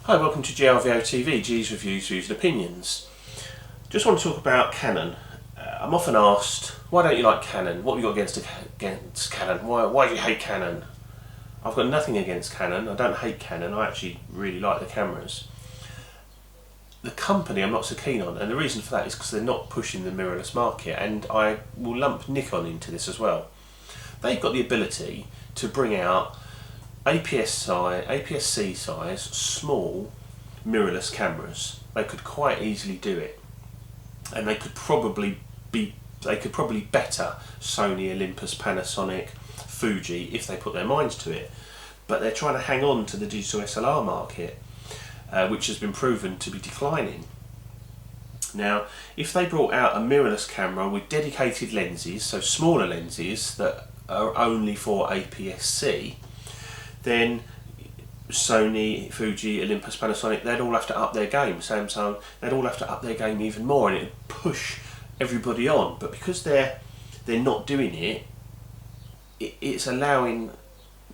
Hi, welcome to GRVOTV, G's Reviews, Views and Opinions. Just want to talk about Canon. I'm often asked, why don't you like Canon? What have you got against Canon? Why do you hate Canon? I've got nothing against Canon. I don't hate Canon. I actually really like the cameras. The company I'm not so keen on, and the reason for that is because they're not pushing the mirrorless market, and I will lump Nikon into this as well. They've got the ability to bring out APS-C size, small mirrorless cameras. They could quite easily do it, and they could probably better Sony, Olympus, Panasonic, Fuji if they put their minds to it. But they're trying to hang on to the digital SLR market, which has been proven to be declining. Now, if they brought out a mirrorless camera with dedicated lenses, so smaller lenses that are only for APS-C, then Sony, Fuji, Olympus, Panasonic, they'd all have to up their game. Samsung, they'd all have to up their game even more, and it'd push everybody on. But because they're not doing it, it's allowing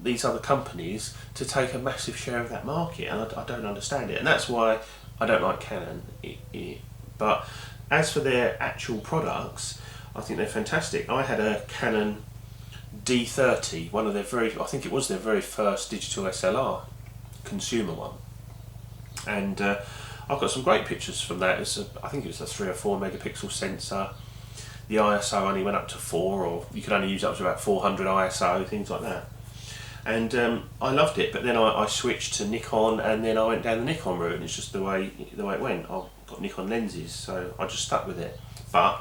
these other companies to take a massive share of that market, and I don't understand it. And that's why I don't like Canon. But as for their actual products, I think they're fantastic. I had a Canon D30, one of their I think it was their very first digital SLR consumer one, and I've got some great pictures from that. I think it was a 3 or 4 megapixel sensor. The ISO only went up to 4, or you could only use up to about 400 ISO, things like that. And I loved it. But then I switched to Nikon, and then I went down the Nikon route, and it's just the way it went. I've got Nikon lenses, so I just stuck with it. But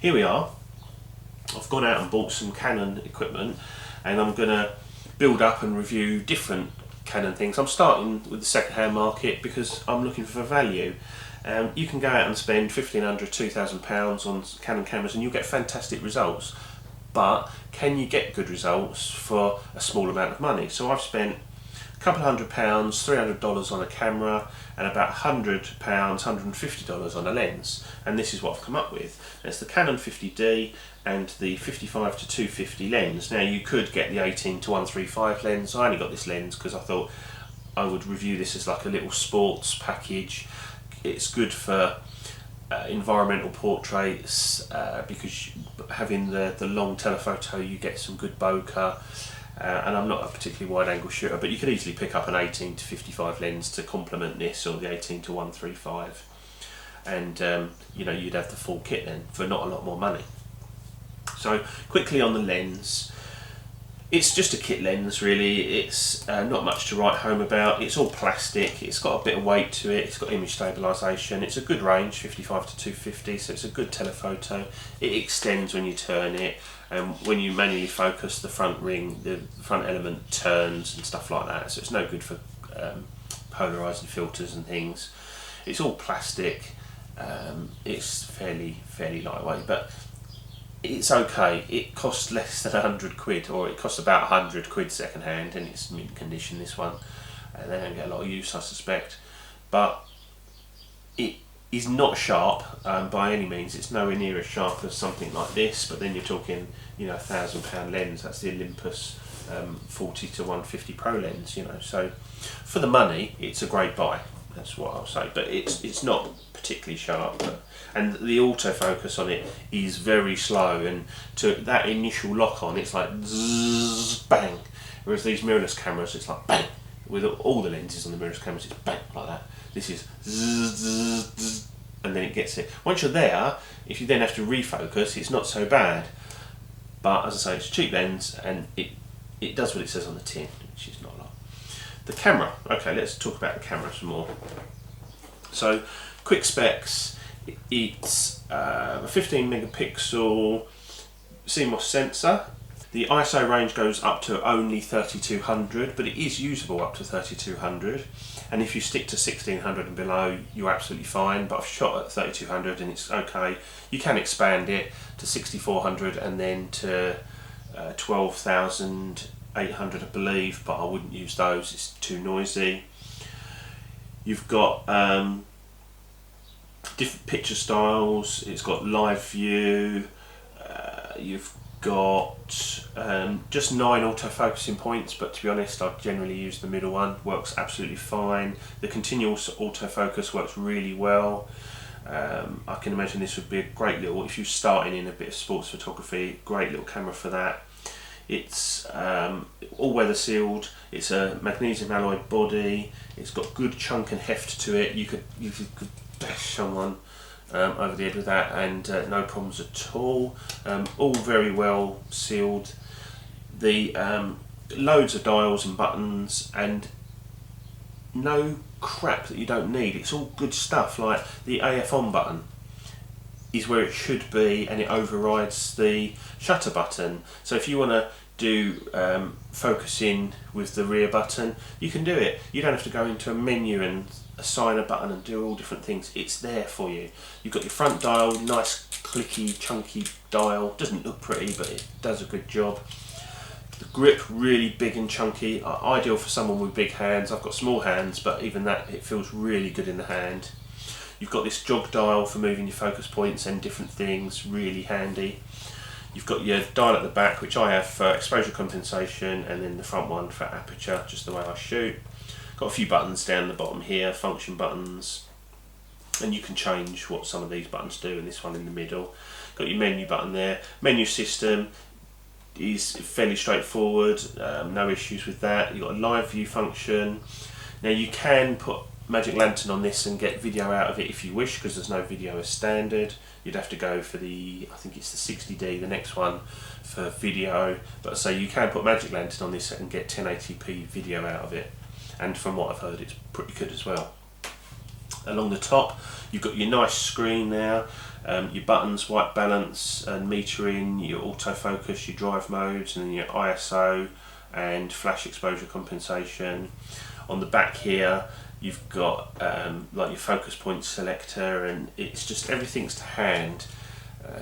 here we are. I've gone out and bought some Canon equipment, and I'm going to build up and review different Canon things. I'm starting with the second-hand market because I'm looking for value. You can go out and spend £1,500, £2,000 on Canon cameras and you'll get fantastic results. But can you get good results for a small amount of money? So I've spent a couple of £100, $300 on a camera, and about £100, $150 on a lens, and this is what I've come up with. It's the Canon 50D and the 55 to 250 lens. Now you could get the 18 to 135 lens. I only got this lens because I thought I would review this as like a little sports package. It's good for environmental portraits because having the long telephoto, you get some good bokeh. And I'm not a particularly wide angle shooter, but you could easily pick up an 18 to 55 lens to complement this, or the 18 to 135, and you'd have the full kit then for not a lot more money. So quickly on the lens, it's just a kit lens really. It's not much to write home about. It's all plastic, it's got a bit of weight to it, it's got image stabilisation, it's a good range, 55 to 250, so it's a good telephoto. It extends when you turn it, and when you manually focus, the front ring, the front element turns and stuff like that, so it's no good for polarising filters and things. It's all plastic. It's fairly lightweight, but it's okay. It costs less than £100, or it costs about £100 second hand, and it's mint condition, this one. They don't get a lot of use, I suspect, but it is not sharp by any means. It's nowhere near as sharp as something like this, but then you're talking, £1,000 lens. That's the Olympus 40 to 150 Pro lens, so for the money it's a great buy. That's what I'll say, but it's not particularly sharp, and the autofocus on it is very slow, and to that initial lock on, it's like zzz, bang, whereas these mirrorless cameras, it's like bang. With all the lenses on the mirrorless cameras, it's bang like that. This is zzz, zzz, zzz, and then it gets it. Once you're there, if you then have to refocus, it's not so bad, but as I say, it's a cheap lens, and it does what it says on the tin, which is not a lot. The camera, okay, let's talk about the camera some more. So, quick specs, it's a 15 megapixel CMOS sensor. The ISO range goes up to only 3200, but it is usable up to 3200. And if you stick to 1600 and below, you're absolutely fine, but I've shot at 3200 and it's okay. You can expand it to 6400 and then to 12,800, I believe, but I wouldn't use those, it's too noisy. You've got different picture styles, it's got live view, you've got just 9 autofocusing points, but to be honest I generally use the middle one. Works absolutely fine. The continuous autofocus works really well. I can imagine this would be a great little, if you're starting in a bit of sports photography, great little camera for that. It's all weather sealed, it's a magnesium alloy body, it's got good chunk and heft to it. You could bash someone over the head with that and no problems at all. All very well sealed. The loads of dials and buttons and no crap that you don't need. It's all good stuff, like the AF on button is where it should be and it overrides the shutter button. So if you want to do focusing with the rear button, you can do it. You don't have to go into a menu and assign a button and do all different things. It's there for you. You've got your front dial, nice clicky chunky dial, doesn't look pretty but it does a good job. The grip really big and chunky, ideal for someone with big hands. I've got small hands but even that, it feels really good in the hand. You've got this jog dial for moving your focus points and different things, really handy. You've got your dial at the back, which I have for exposure compensation, and then the front one for aperture, just the way I shoot. Got a few buttons down the bottom here, function buttons, and you can change what some of these buttons do, and this one in the middle. Got your menu button there. Menu system is fairly straightforward, no issues with that. You've got a live view function. Now you can put Magic Lantern on this and get video out of it if you wish, because there's no video as standard. You'd have to go for the, I think it's the 60D, the next one, for video. But so you can put Magic Lantern on this and get 1080p video out of it. And from what I've heard, it's pretty good as well. Along the top, you've got your nice screen there, your buttons, white balance and metering, your autofocus, your drive modes, and then your ISO and flash exposure compensation. On the back here, you've got like your focus point selector, and it's just everything's to hand.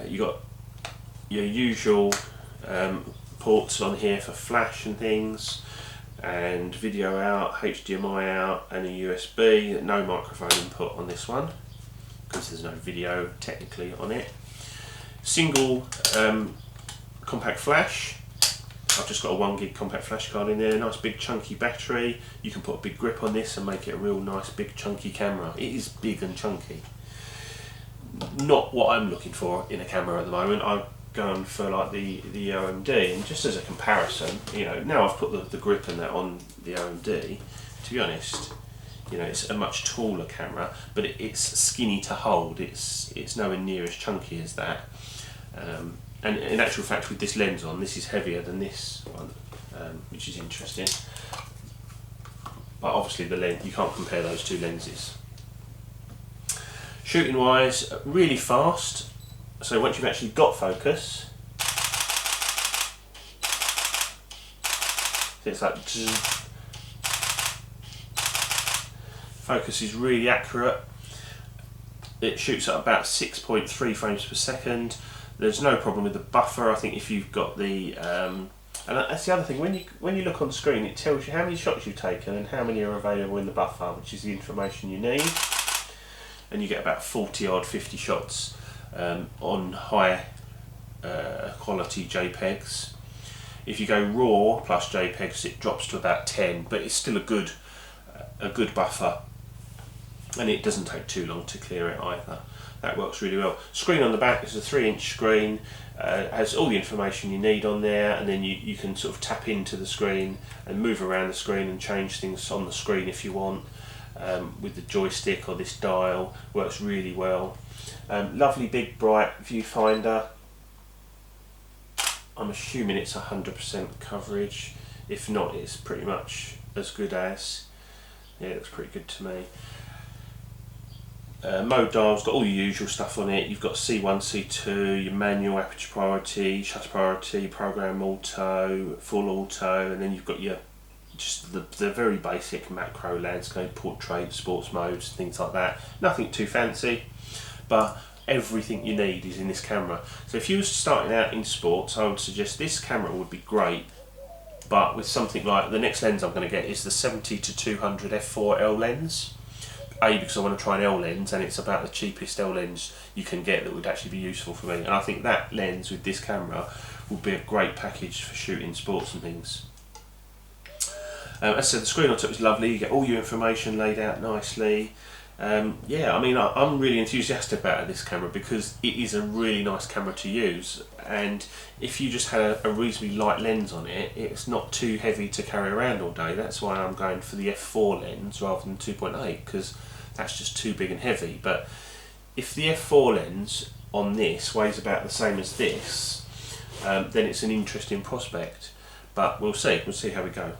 You've got your usual ports on here for flash and things, and video out, HDMI out, and a USB. No microphone input on this one because there's no video technically on it. Single compact flash. I've just got a 1 gig compact flash card in there, nice big chunky battery. You can put a big grip on this and make it a real nice big chunky camera. It is big and chunky. Not what I'm looking for in a camera at the moment. I've gone for like the OMD, and just as a comparison, you know, now I've put the grip and that on the OMD, to be honest, you know, it's a much taller camera, but it's skinny to hold. It's nowhere near as chunky as that. And in actual fact, with this lens on, this is heavier than this one, which is interesting. But obviously the lens, you can't compare those two lenses. Shooting wise, really fast. So once you've actually got focus, it's like focus is really accurate. It shoots at about 6.3 frames per second. There's no problem with the buffer. I think if you've got the and that's the other thing, when you look on the screen, it tells you how many shots you've taken and how many are available in the buffer, which is the information you need. And you get about 40 odd 50 shots on high quality JPEGs. If you go RAW plus JPEGs, it drops to about 10, but it's still a good buffer, and it doesn't take too long to clear it either. That works really well. Screen on the back is a 3-inch screen, has all the information you need on there, and then you can sort of tap into the screen and move around the screen and change things on the screen if you want, with the joystick or this dial. Works really well. Lovely big bright viewfinder. I'm assuming it's 100% coverage. If not, it's pretty much as good as. Yeah, it looks pretty good to me. Mode dial's got all your usual stuff on it. You've got C1, C2, your manual, aperture priority, shutter priority, program auto, full auto, and then you've got your just the very basic macro, landscape, portrait, sports modes, things like that. Nothing too fancy, but everything you need is in this camera. So if you were starting out in sports, I would suggest this camera would be great, but with something like the next lens I'm going to get is the 70-200 f4L lens. Because I want to try an L lens, and it's about the cheapest L lens you can get that would actually be useful for me. And I think that lens with this camera would be a great package for shooting sports and things. As I said, the screen on top is lovely. You get all your information laid out nicely. Yeah, I mean, I'm really enthusiastic about this camera because it is a really nice camera to use, and if you just had a reasonably light lens on it, it's not too heavy to carry around all day. That's why I'm going for the f4 lens rather than 2.8, because that's just too big and heavy. But if the f4 lens on this weighs about the same as this, then it's an interesting prospect. But we'll see how we go,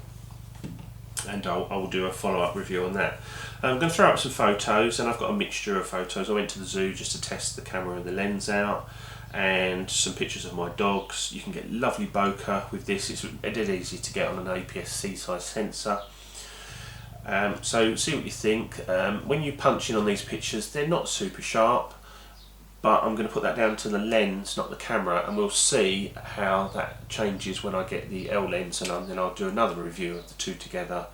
and I will do a follow-up review on that. I'm going to throw up some photos, and I've got a mixture of photos. I went to the zoo just to test the camera and the lens out, and some pictures of my dogs. You can get lovely bokeh with this. It's dead easy to get on an APS-C size sensor. So see what you think. When you punch in on these pictures, they're not super sharp, but I'm going to put that down to the lens, not the camera, and we'll see how that changes when I get the L lens, and then I'll do another review of the two together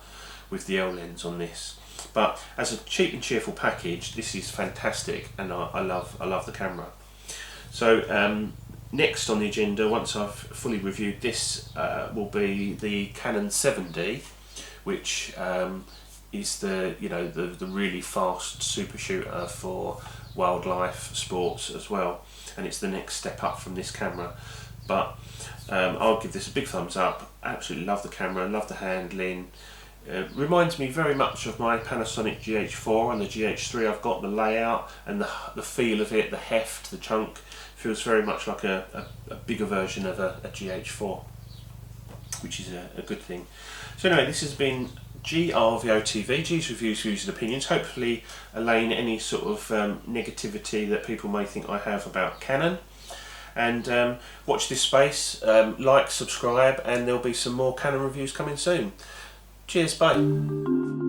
with the L lens on this. But as a cheap and cheerful package, this is fantastic, and I love the camera. So next on the agenda, once I've fully reviewed this, will be the Canon 7D, which is the really fast super shooter for wildlife sports as well, and it's the next step up from this camera. But I'll give this a big thumbs up. Absolutely love the camera, love the handling. Reminds me very much of my Panasonic GH4 and the GH3. I've got the layout and the feel of it, the heft, the chunk. Feels very much like a bigger version of a GH4, which is a good thing. So anyway, this has been GRVOTV, G's Reviews, Views and Opinions. Hopefully allaying any sort of negativity that people may think I have about Canon. And watch this space, like, subscribe, and there'll be some more Canon reviews coming soon. Cheers, bye.